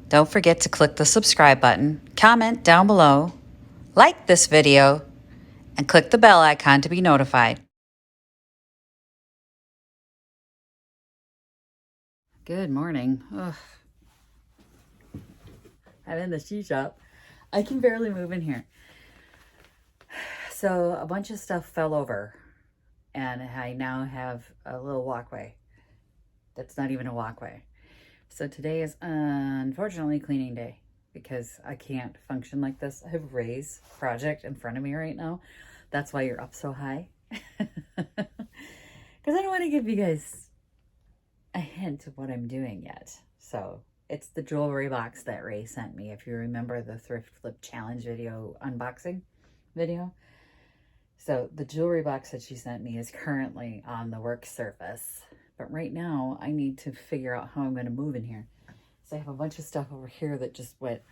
Don't forget to click the subscribe button, comment down below, like this video, and click the bell icon to be notified. Good morning. Ugh. I'm in the ski shop. I can barely move in here. So a bunch of stuff fell over, and I now have a little walkway that's not even a walkway. So today is unfortunately cleaning day because I can't function like this. I have Ray's project in front of me right now. That's why you're up so high. Because I don't want to give you guys a hint of what I'm doing yet. So it's the jewelry box that Ray sent me. If you remember the Thrift Flip challenge video, unboxing video. So the jewelry box that she sent me is currently on the work surface. But right now I need to figure out how I'm going to move in here. So I have a bunch of stuff over here that just went.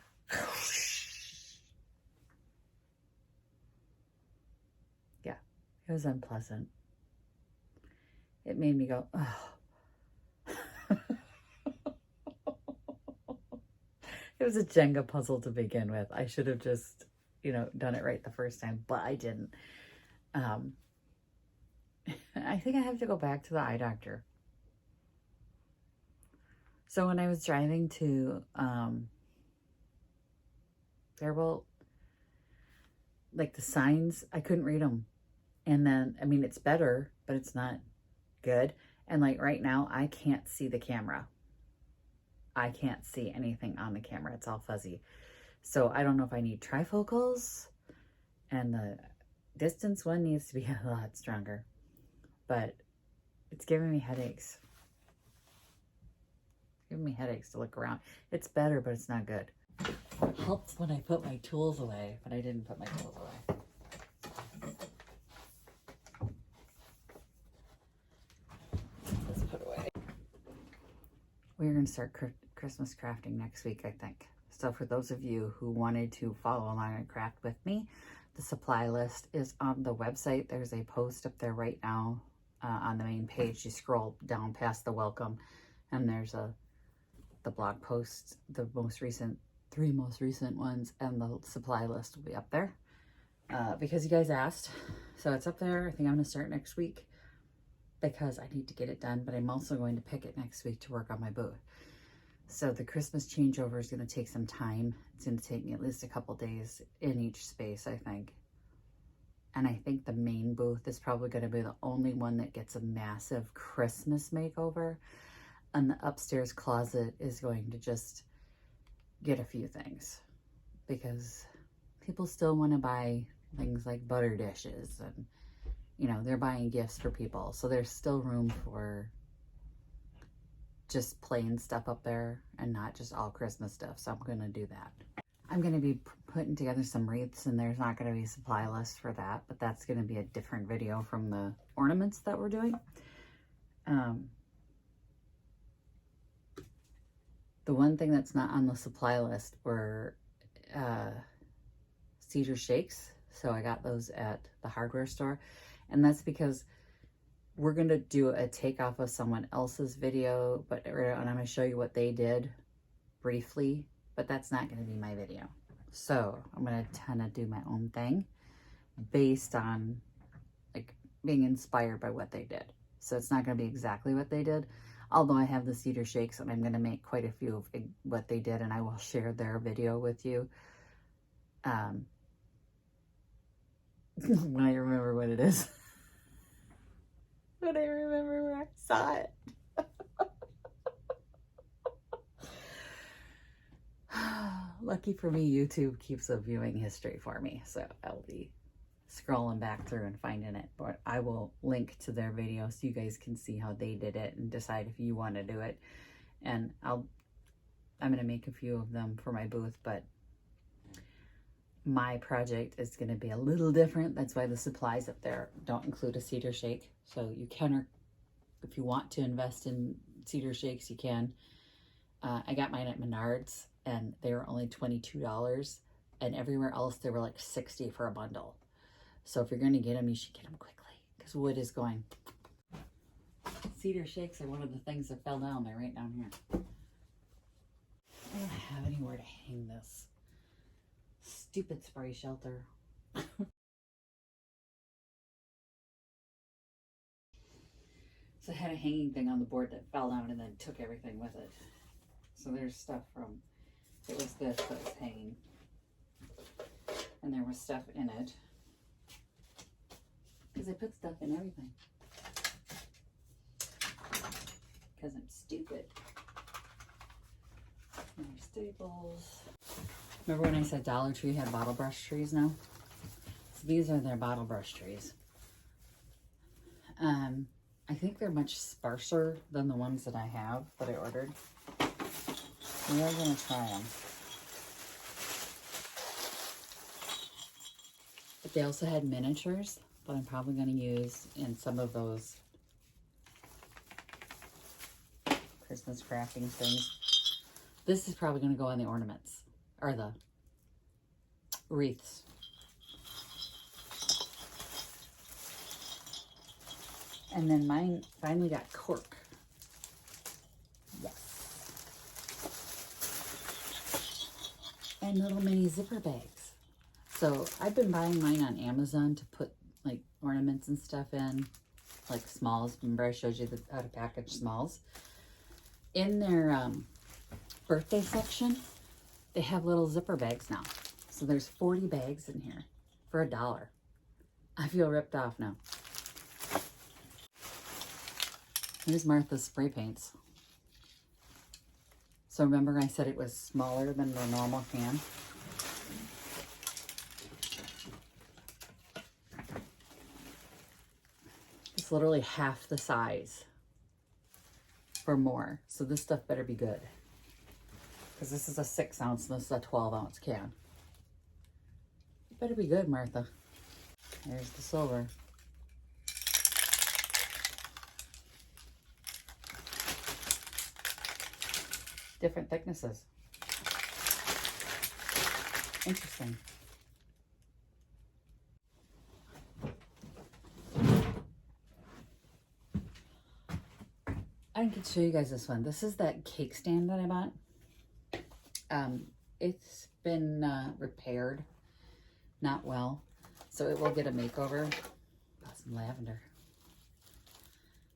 Yeah, it was unpleasant. It made me go, oh. It was a Jenga puzzle to begin with. I should have just, done it right the first time, but I didn't. I think I have to go back to the eye doctor. So when I was driving to like the signs, I couldn't read them. And then, I mean, it's better, but it's not good. And like right now, I can't see the camera. I can't see anything on the camera. It's all fuzzy. So I don't know if I need trifocals, and the distance one needs to be a lot stronger, but it's giving me headaches. Giving me headaches to look around. It's better, but it's not good. It helps when I put my tools away, but I didn't put my tools away. Let's put away. We're going to start Christmas crafting next week, I think. So for those of you who wanted to follow along and craft with me, the supply list is on the website. There's a post up there right now on the main page. You scroll down past the welcome, and there's the blog posts, the three most recent ones, and the supply list will be up there because you guys asked. So it's up there. I think I'm going to start next week because I need to get it done, but I'm also going to pick it next week to work on my booth. So the Christmas changeover is going to take some time. It's going to take me at least a couple days in each space, I think. And I think the main booth is probably going to be the only one that gets a massive Christmas makeover. And the upstairs closet is going to just get a few things because people still want to buy things like butter dishes and, they're buying gifts for people. So there's still room for just plain stuff up there and not just all Christmas stuff. So I'm going to do that. I'm going to be putting together some wreaths, and there's not going to be a supply list for that, but that's going to be a different video from the ornaments that we're doing. The one thing that's not on the supply list were cedar shakes. So I got those at the hardware store, and that's because we're going to do a takeoff of someone else's video, and I'm going to show you what they did briefly, but that's not going to be my video. So I'm going to kind of do my own thing based on like being inspired by what they did. So it's not going to be exactly what they did, although I have the cedar shakes, and I'm going to make quite a few of what they did, and I will share their video with you. When I remember what it is. When I remember where I saw it. Lucky for me, YouTube keeps a viewing history for me, so I'll be scrolling back through and finding it. But I will link to their video so you guys can see how they did it and decide if you want to do it. And I'm going to make a few of them for my booth, but my project is going to be a little different. That's why the supplies up there don't include a cedar shake. So you can, if you want to invest in cedar shakes, you can. I got mine at Menards, and they were only $22, and everywhere else they were like $60 for a bundle. So if you're going to get them, you should get them quickly because wood is going. Cedar shakes are one of the things that fell down there, right down here. have anywhere to hang this stupid spray shelter. So I had a hanging thing on the board that fell down and then took everything with it. So there's stuff from, it was this that was hanging. And there was stuff in it. Because I put stuff in everything. Because I'm stupid. More staples. Remember when I said Dollar Tree had bottle brush trees now? So these are their bottle brush trees. I think they're much sparser than the ones that I have that I ordered. We are going to try them. But they also had miniatures that I'm probably going to use in some of those Christmas crafting things. This is probably going to go on the ornaments, or the wreaths. And then mine finally got cork. Yes. And little mini zipper bags. So I've been buying mine on Amazon to put like ornaments and stuff in, like smalls. Remember I showed you how to package smalls? In their birthday section, they have little zipper bags now. So there's 40 bags in here for $1. I feel ripped off now. Here's Martha's spray paints. So remember I said it was smaller than the normal can? It's literally half the size or more. So this stuff better be good. Because this is a 6 ounce and this is a 12 ounce can. It better be good, Martha. There's the silver. Different thicknesses. Interesting. I can show you guys this one. This is that cake stand that I bought. It's been repaired, not well, so it will get a makeover. Got some lavender.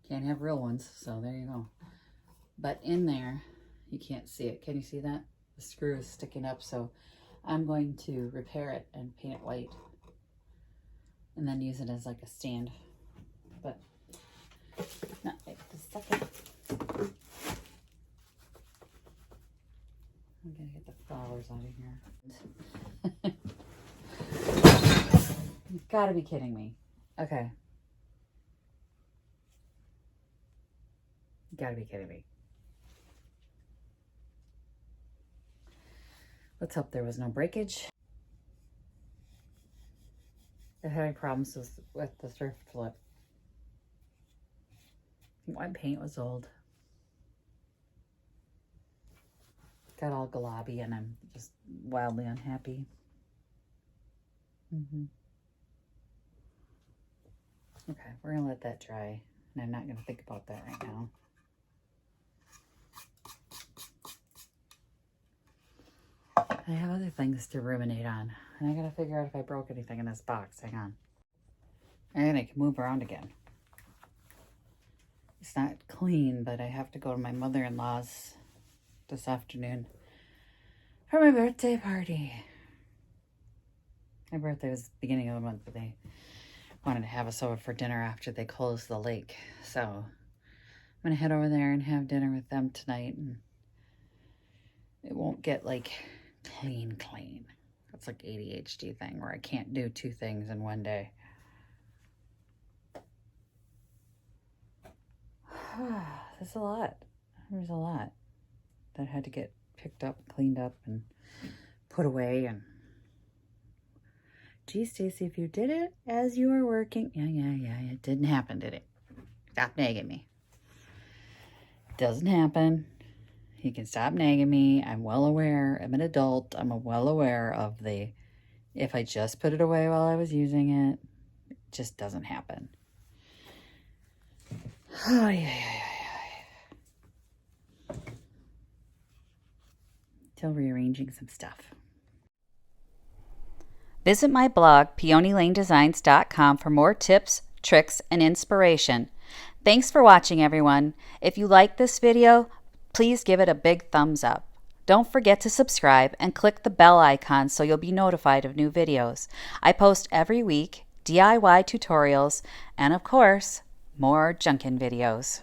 Can't have real ones, so there you go. But in there, you can't see it. Can you see that? The screw is sticking up, so I'm going to repair it and paint it white. And then use it as like a stand. But not right this second. I'm gonna get the flowers out of here. You've gotta be kidding me. Okay. You gotta be kidding me. Let's hope there was no breakage. They're having problems with the Thrift Flip. I think my paint was old. Got all globby and I'm just wildly unhappy. Okay, we're gonna let that dry. And I'm not gonna think about that right now. I have other things to ruminate on. And I gotta figure out if I broke anything in this box. Hang on. And I can move around again. It's not clean, but I have to go to my mother-in-law's this afternoon for my birthday party. My birthday was the beginning of the month, but they wanted to have us over for dinner after they closed the lake. So I'm gonna head over there and have dinner with them tonight. And it won't get like clean. That's like ADHD thing where I can't do 2 things in one day. There's a lot. There's a lot that had to get picked up, cleaned up, and put away. And gee, Stacy, if you did it as you were working, yeah, it didn't happen, did it? Stop nagging me. It doesn't happen. You can stop nagging me. I'm well aware. I'm an adult. I'm well aware of if I just put it away while I was using it, it just doesn't happen. Still rearranging some stuff. Visit my blog, peonylanedesigns.com, for more tips, tricks, and inspiration. Thanks for watching, everyone. If you like this video, please give it a big thumbs up. Don't forget to subscribe and click the bell icon so you'll be notified of new videos. I post every week DIY tutorials and, of course, more junkin' videos.